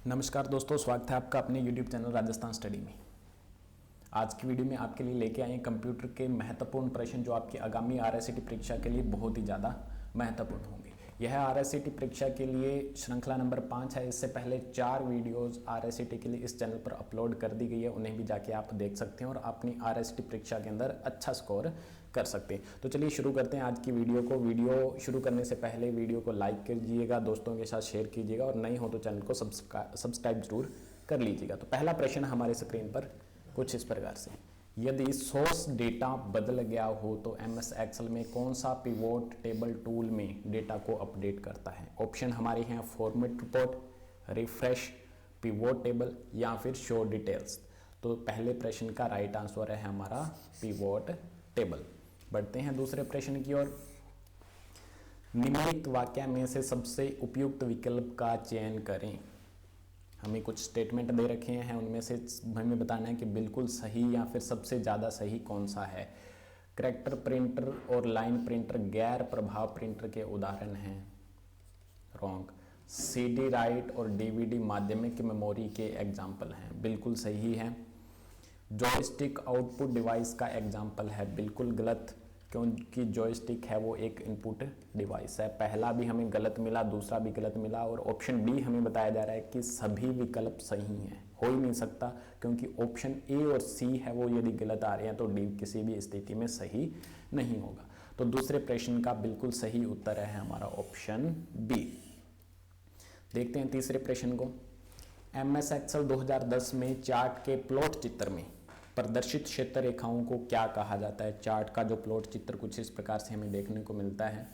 नमस्कार दोस्तों, स्वागत है आपका अपने YouTube चैनल राजस्थान स्टडी में। आज की वीडियो में आपके लिए लेके आए कंप्यूटर के महत्वपूर्ण प्रश्न जो आपकी आगामी RSCT परीक्षा के लिए बहुत ही ज़्यादा महत्वपूर्ण होंगे। यह RSCT परीक्षा के लिए श्रृंखला नंबर 5 है। इससे पहले 4 वीडियोस RSCT के लिए इस चैनल पर अपलोड कर दी गई है, उन्हें भी जाके आप देख सकते हैं और अपनी RSCT परीक्षा के अंदर अच्छा स्कोर कर सकते हैं। तो चलिए शुरू करते हैं आज की वीडियो को। वीडियो शुरू करने से पहले वीडियो को लाइक कीजिएगा, दोस्तों के साथ शेयर कीजिएगा और नए हो तो चैनल को सब्सक्राइब जरूर कर लीजिएगा। तो पहला प्रश्न हमारे स्क्रीन पर कुछ इस प्रकार से, यदि सोर्स डेटा बदल गया हो तो MS एक्सेल में कौन सा पिवोट टेबल टूल में डेटा को अपडेट करता है? ऑप्शन हमारे हैं format report, refresh, pivot table या फिर शो डिटेल्स। तो पहले प्रश्न का राइट आंसर है हमारा पिवोट टेबल। बढ़ते हैं दूसरे प्रश्न की ओर। निम्नलिखित वाक्य में से सबसे उपयुक्त विकल्प का चयन करें। हमें कुछ स्टेटमेंट दे रखे हैं, उनमें से हमें बताना है कि बिल्कुल सही या फिर सबसे ज़्यादा सही कौन सा है। कैरेक्टर प्रिंटर और लाइन प्रिंटर गैर प्रभाव प्रिंटर के उदाहरण हैं, रॉन्ग। CD राइट और DVD माध्यमिक मेमोरी के एग्जाम्पल हैं, बिल्कुल सही है। जॉयस्टिक आउटपुट डिवाइस का एग्जाम्पल है, बिल्कुल गलत, क्योंकि जॉयस्टिक है वो एक इनपुट डिवाइस है। पहला भी हमें गलत मिला, दूसरा भी गलत मिला और ऑप्शन डी हमें बताया जा रहा है कि सभी विकल्प सही हैं। हो ही नहीं सकता, क्योंकि ऑप्शन ए और सी है वो यदि गलत आ रहे हैं तो डी किसी भी स्थिति में सही नहीं होगा। तो दूसरे प्रश्न का बिल्कुल सही उत्तर है हमारा ऑप्शन बी। देखते हैं तीसरे प्रश्न को। MS एक्सेल 2010 में चार्ट के प्लॉट चित्र में प्रदर्शित क्षेत्र रेखाओं को क्या कहा जाता है? चार्ट का जो प्लॉट चित्र कुछ इस प्रकार से हमें देखने को मिलता है।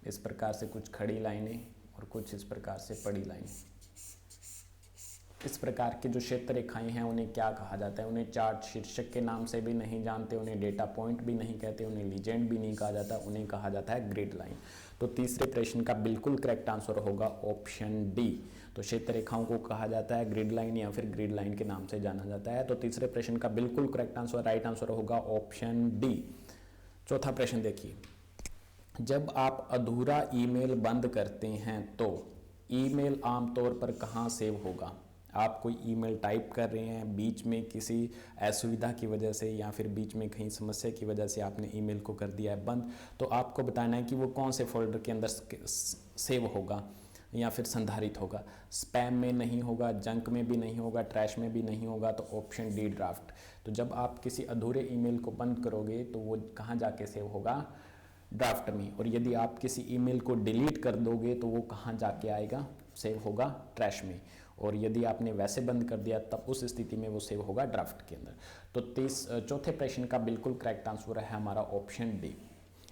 इस प्रकार से कुछ खड़ी लाइनें और कुछ इस प्रकार से पड़ी लाइनें। इस प्रकार के जो क्षेत्र रेखाएं हैं उन्हें क्या कहा जाता है? उन्हें चार्ट शीर्षक के नाम से भी नहीं जानते, उन्हें डेटा पॉइंट भी नहीं कहते, उन्हें लीजेंड भी नहीं कहा जाता, उन्हें कहा जाता है ग्रिड लाइन। तो तीसरे प्रश्न का बिल्कुल करेक्ट आंसर होगा ऑप्शन डी। तो क्षेत्र रेखाओं को कहा जाता है ग्रिड लाइन या फिर ग्रिड लाइन के नाम से जाना जाता है। तो तीसरे प्रश्न का बिल्कुल करेक्ट आंसर, राइट आंसर होगा ऑप्शन डी। चौथा प्रश्न देखिए, जब आप अधूरा ईमेल बंद करते हैं तो ईमेल आमतौर पर कहाँ सेव होगा? आप कोई ईमेल टाइप कर रहे हैं, बीच में किसी असुविधा की वजह से या फिर बीच में कहीं समस्या की वजह से आपने ईमेल को कर दिया है बंद, तो आपको बताना है कि वो कौन से फोल्डर के अंदर सेव होगा या फिर संधारित होगा। स्पैम में नहीं होगा, जंक में भी नहीं होगा, ट्रैश में भी नहीं होगा। तो ऑप्शन डी ड्राफ्ट। तो जब आप किसी अधूरे ईमेल को बंद करोगे तो वो कहाँ जाके सेव होगा? ड्राफ्ट में। और यदि आप किसी ईमेल को डिलीट कर दोगे तो वो कहाँ जाके आएगा? सेव होगा ट्रैश में। और यदि आपने वैसे बंद कर दिया तब उस स्थिति में वो सेव होगा ड्राफ्ट के अंदर। तो चौथे प्रश्न का बिल्कुल करेक्ट आंसर है हमारा ऑप्शन डी,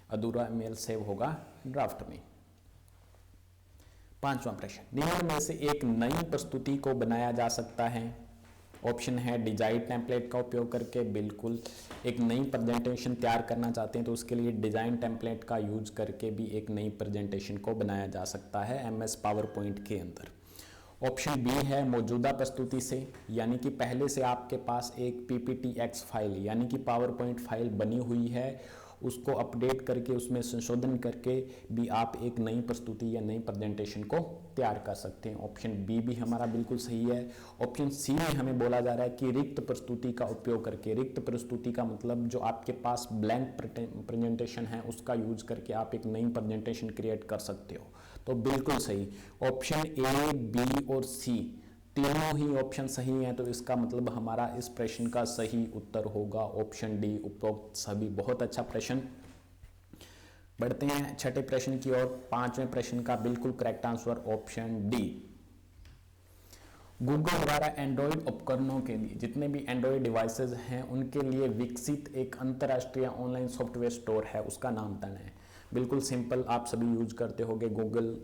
अधूरा ईमेल सेव होगा ड्राफ्ट में। पांचवा प्रश्न, निम्न में से एक नई प्रस्तुति को बनाया जा सकता है? ऑप्शन है डिजाइन टेम्पलेट का उपयोग करके, बिल्कुल। एक नई प्रेजेंटेशन तैयार करना चाहते हैं तो उसके लिए डिजाइन टेम्पलेट का यूज करके भी एक नई प्रेजेंटेशन को बनाया जा सकता है MS पावर पॉइंट के अंदर। ऑप्शन बी है मौजूदा प्रस्तुति से, यानी कि पहले से आपके पास एक PPTX फाइल यानी कि पावर पॉइंट फाइल बनी हुई है, उसको अपडेट करके उसमें संशोधन करके भी आप एक नई प्रस्तुति या नई प्रेजेंटेशन को तैयार कर सकते हैं। ऑप्शन बी भी हमारा बिल्कुल सही है। ऑप्शन सी में हमें बोला जा रहा है कि रिक्त प्रस्तुति का उपयोग करके, रिक्त प्रस्तुति का मतलब जो आपके पास ब्लैंक प्रेजेंटेशन है उसका यूज करके आप एक नई प्रेजेंटेशन क्रिएट कर सकते हो। तो बिल्कुल सही, ऑप्शन ए, बी और सी तीनों ही ऑप्शन सही हैं। तो इसका मतलब हमारा इस प्रश्न का सही उत्तर होगा ऑप्शन डी, उपरोक्त सभी। बहुत अच्छा प्रश्न। बढ़ते हैं छठे प्रश्न की ओर। पांचवें प्रश्न का बिल्कुल correct answer option D. Google द्वारा एंड्रॉयड उपकरणों के लिए, जितने भी एंड्रॉयड डिवाइसेज हैं उनके लिए विकसित एक अंतर्राष्ट्रीय ऑनलाइन सॉफ्टवेयर स्टोर है, उसका नाम तय है। बिल्कुल सिंपल, आप सभी यूज करते होंगे गूगल,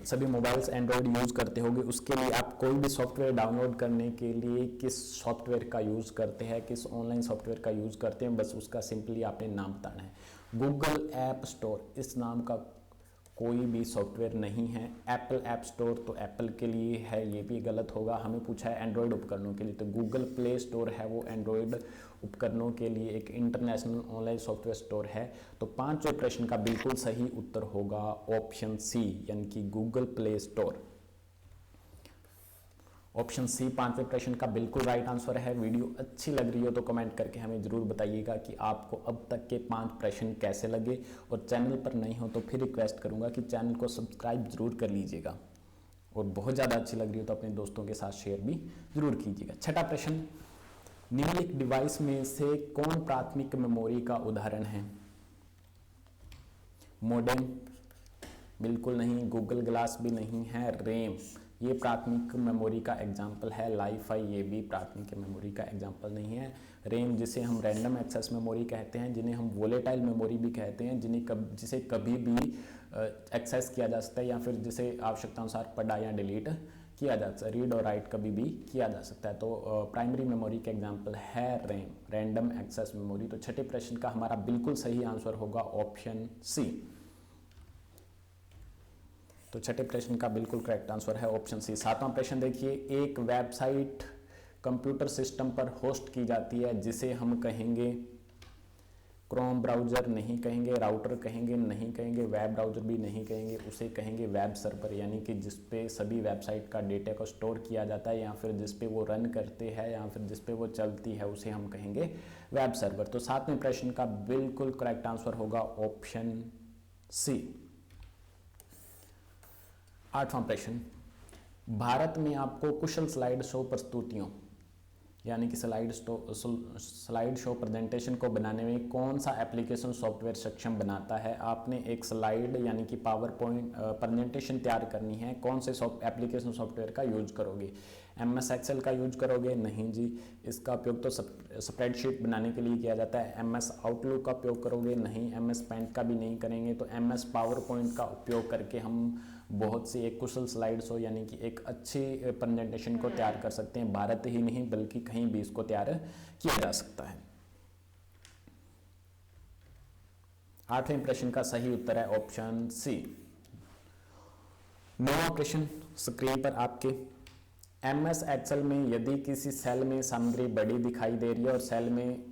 सभी मोबाइल्स एंड्रॉयड यूज करते होंगे। उसके लिए आप कोई भी सॉफ्टवेयर डाउनलोड करने के लिए किस सॉफ्टवेयर का यूज करते हैं, किस ऑनलाइन सॉफ्टवेयर का यूज करते हैं, बस उसका सिंपली आपने नाम बताना है। गूगल ऐप स्टोर, इस नाम का कोई भी सॉफ्टवेयर नहीं है। एप्पल ऐप स्टोर तो एप्पल के लिए है, ये भी गलत होगा। हमें पूछा है एंड्रॉयड उपकरणों के लिए, तो गूगल प्ले स्टोर है वो एंड्रॉयड उपकरणों के लिए एक इंटरनेशनल ऑनलाइन सॉफ्टवेयर स्टोर है। तो पांचवें प्रश्न का बिल्कुल सही उत्तर होगा ऑप्शन सी, यानी कि Google Play Store. Option C पांचवें प्रश्न का बिल्कुल राइट आंसर है। वीडियो अच्छी लग रही हो तो कमेंट करके हमें जरूर बताइएगा कि आपको अब तक के 5 प्रश्न कैसे लगे, और चैनल पर नहीं हो तो फिर रिक्वेस्ट करूंगा कि चैनल को सब्सक्राइब जरूर कर लीजिएगा, और बहुत ज़्यादा अच्छी लग रही हो तो अपने दोस्तों के साथ शेयर भी जरूर कीजिएगा। छठा प्रश्न, निम्नलिखित डिवाइस में से कौन प्राथमिक मेमोरी का उदाहरण है? मॉडेम बिल्कुल नहीं, गूगल ग्लास भी नहीं है, रैम ये प्राथमिक मेमोरी का एग्जाम्पल है, लाईफाई ये भी प्राथमिक मेमोरी का एग्जाम्पल नहीं है। रैम जिसे हम रैंडम एक्सेस मेमोरी कहते हैं, जिन्हें हम वोलेटाइल मेमोरी भी कहते हैं, जिसे कभी भी एक्सेस किया जा सकता है या फिर जिसे आवश्यकता अनुसार पढ़ा या डिलीट किया जा सकता है, रीड और राइट कभी भी किया जा सकता है। तो प्राइमरी मेमोरी का एग्जाम्पल है रैम, रैंडम एक्सेस मेमोरी। तो छठे प्रश्न का हमारा बिल्कुल सही आंसर होगा ऑप्शन सी। तो छठे प्रश्न का बिल्कुल करेक्ट आंसर है ऑप्शन सी। सातवां प्रश्न देखिए, एक वेबसाइट कंप्यूटर सिस्टम पर होस्ट की जाती है जिसे हम कहेंगे क्रोम ब्राउज़र नहीं कहेंगे, राउटर कहेंगे नहीं कहेंगे, वेब ब्राउज़र भी नहीं कहेंगे, उसे कहेंगे वेब सर्वर, यानी कि जिस पे सभी वेबसाइट का डेटा को स्टोर किया जाता है या फिर जिस पे वो रन करते हैं या फिर जिस पे वो चलती है उसे हम कहेंगे वेब सर्वर। तो सातवें प्रश्न का बिल्कुल करेक्ट आंसर होगा ऑप्शन सी। आठवां प्रश्न, भारत में आपको कुशल स्लाइड शो प्रस्तुतियों यानी कि स्लाइड शो प्रेजेंटेशन को बनाने में कौन सा एप्लीकेशन सॉफ्टवेयर सक्षम बनाता है? आपने एक स्लाइड यानी कि पावर पॉइंट प्रेजेंटेशन तैयार करनी है, कौन से एप्लीकेशन सॉफ्टवेयर का यूज करोगे? MS एक्सेल का यूज करोगे? नहीं जी, इसका उपयोग तो स्प्रेडशीट बनाने के लिए किया जाता है। MS आउटलुक का उपयोग करोगे? नहीं। MS पेंट का भी नहीं करेंगे। तो MS पावर पॉइंट का उपयोग करके हम बहुत सी एक कुशल स्लाइड शो यानी कि एक अच्छी प्रेजेंटेशन को तैयार कर सकते हैं। भारत ही नहीं बल्कि कहीं भी इसको तैयार किया जा सकता है। आठवें प्रश्न का सही उत्तर है ऑप्शन सी। नौवां प्रश्न स्क्रीन पर आपके, MS एक्सेल में यदि किसी सेल में सामग्री बड़ी दिखाई दे रही है और सेल में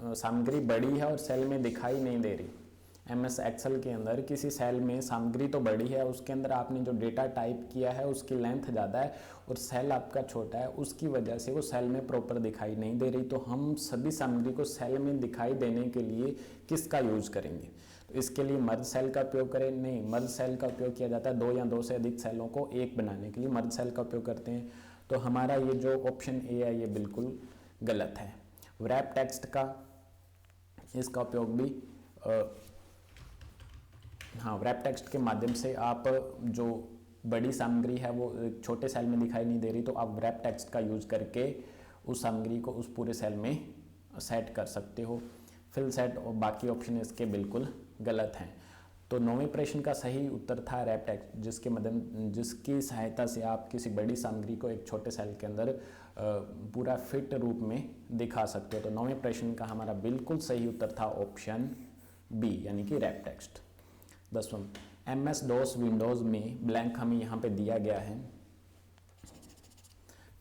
सामग्री बड़ी है और सेल में दिखाई नहीं दे रही, MS एक्सेल के अंदर किसी सेल में सामग्री तो बड़ी है, उसके अंदर आपने जो डेटा टाइप किया है उसकी लेंथ ज़्यादा है और सेल आपका छोटा है, उसकी वजह से वो सेल में प्रॉपर दिखाई नहीं दे रही, तो हम सभी सामग्री को सेल में दिखाई देने के लिए किसका यूज करेंगे? तो इसके लिए मर्ज सेल का उपयोग करें? नहीं, मर्ज सेल का उपयोग किया जाता है 2 या 2 से अधिक सेलों को एक बनाने के लिए मर्ज सेल का उपयोग करते हैं। तो हमारा ये जो ऑप्शन ए है ये बिल्कुल गलत है। रैप टेक्स्ट का इसका उपयोग भी हाँ, रैप टेक्स्ट के माध्यम से आप जो बड़ी सामग्री है वो छोटे सेल में दिखाई नहीं दे रही, तो आप रैप टेक्स्ट का यूज करके उस सामग्री को उस पूरे सेल में सेट कर सकते हो। फिल सेट और बाकी ऑप्शन इसके बिल्कुल गलत हैं। तो 9वें प्रश्न का सही उत्तर था रैप टेक्स्ट, जिसकी सहायता से आप किसी बड़ी सामग्री को एक छोटे सेल के अंदर पूरा फिट रूप में दिखा सकते हो। तो 9वें प्रश्न का हमारा बिल्कुल सही उत्तर था ऑप्शन बी यानी कि रैप टेक्स्ट। 10वां, MS DOS विंडोज़ में ब्लैंक हमें यहाँ पे दिया गया है।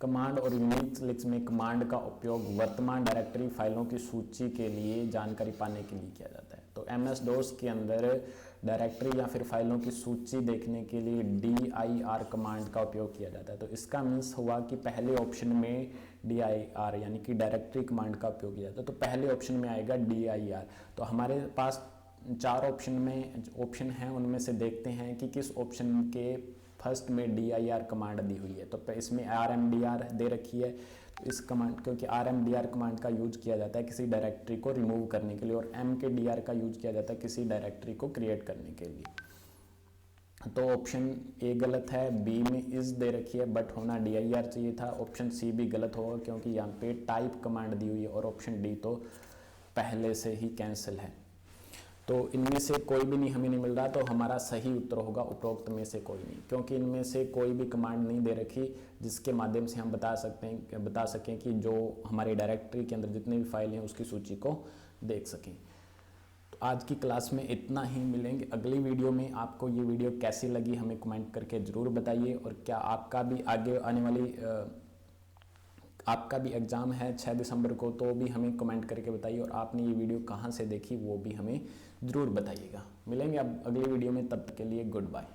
कमांड और यूनिक्स में कमांड का उपयोग वर्तमान डायरेक्टरी फाइलों की सूची के लिए जानकारी पाने के लिए किया जाता है। तो MS DOS के अंदर डायरेक्टरी या फिर फाइलों की सूची देखने के लिए dir कमांड का उपयोग किया जाता है। तो इसका मीन्स हुआ कि पहले ऑप्शन में dir यानी कि डायरेक्टरी कमांड का उपयोग किया जाता है, तो पहले ऑप्शन में आएगा dir। तो हमारे पास 4 ऑप्शन हैं, उनमें से देखते हैं कि किस ऑप्शन के फर्स्ट में dir कमांड दी हुई है। तो इसमें rmdir दे रखी है, तो इस कमांड क्योंकि rmdir कमांड का यूज किया जाता है किसी डायरेक्टरी को रिमूव करने के लिए और mkdir का यूज किया जाता है किसी डायरेक्टरी को क्रिएट करने के लिए। तो ऑप्शन ए गलत है, बी में इस दे रखी है बट होना dir चाहिए था। ऑप्शन सी भी गलत होगा क्योंकि यहाँ पे टाइप कमांड दी हुई है और ऑप्शन डी तो पहले से ही कैंसिल है। तो इनमें से कोई भी नहीं हमें नहीं मिल रहा, तो हमारा सही उत्तर होगा उपरोक्त में से कोई नहीं, क्योंकि इनमें से कोई भी कमांड नहीं दे रखी जिसके माध्यम से हम बता सकें कि जो हमारी डायरेक्टरी के अंदर जितनी भी फाइल हैं उसकी सूची को देख सकें। तो आज की क्लास में इतना ही, मिलेंगे अगली वीडियो में। आपको ये वीडियो कैसी लगी हमें कमेंट करके ज़रूर बताइए, और क्या आपका भी आगे आने वाली आपका भी एग्ज़ाम है 6 दिसंबर को, तो भी हमें कमेंट करके बताइए, और आपने ये वीडियो कहाँ से देखी वो भी हमें ज़रूर बताइएगा। मिलेंगे अब अगली वीडियो में, तब तक के लिए गुड बाय।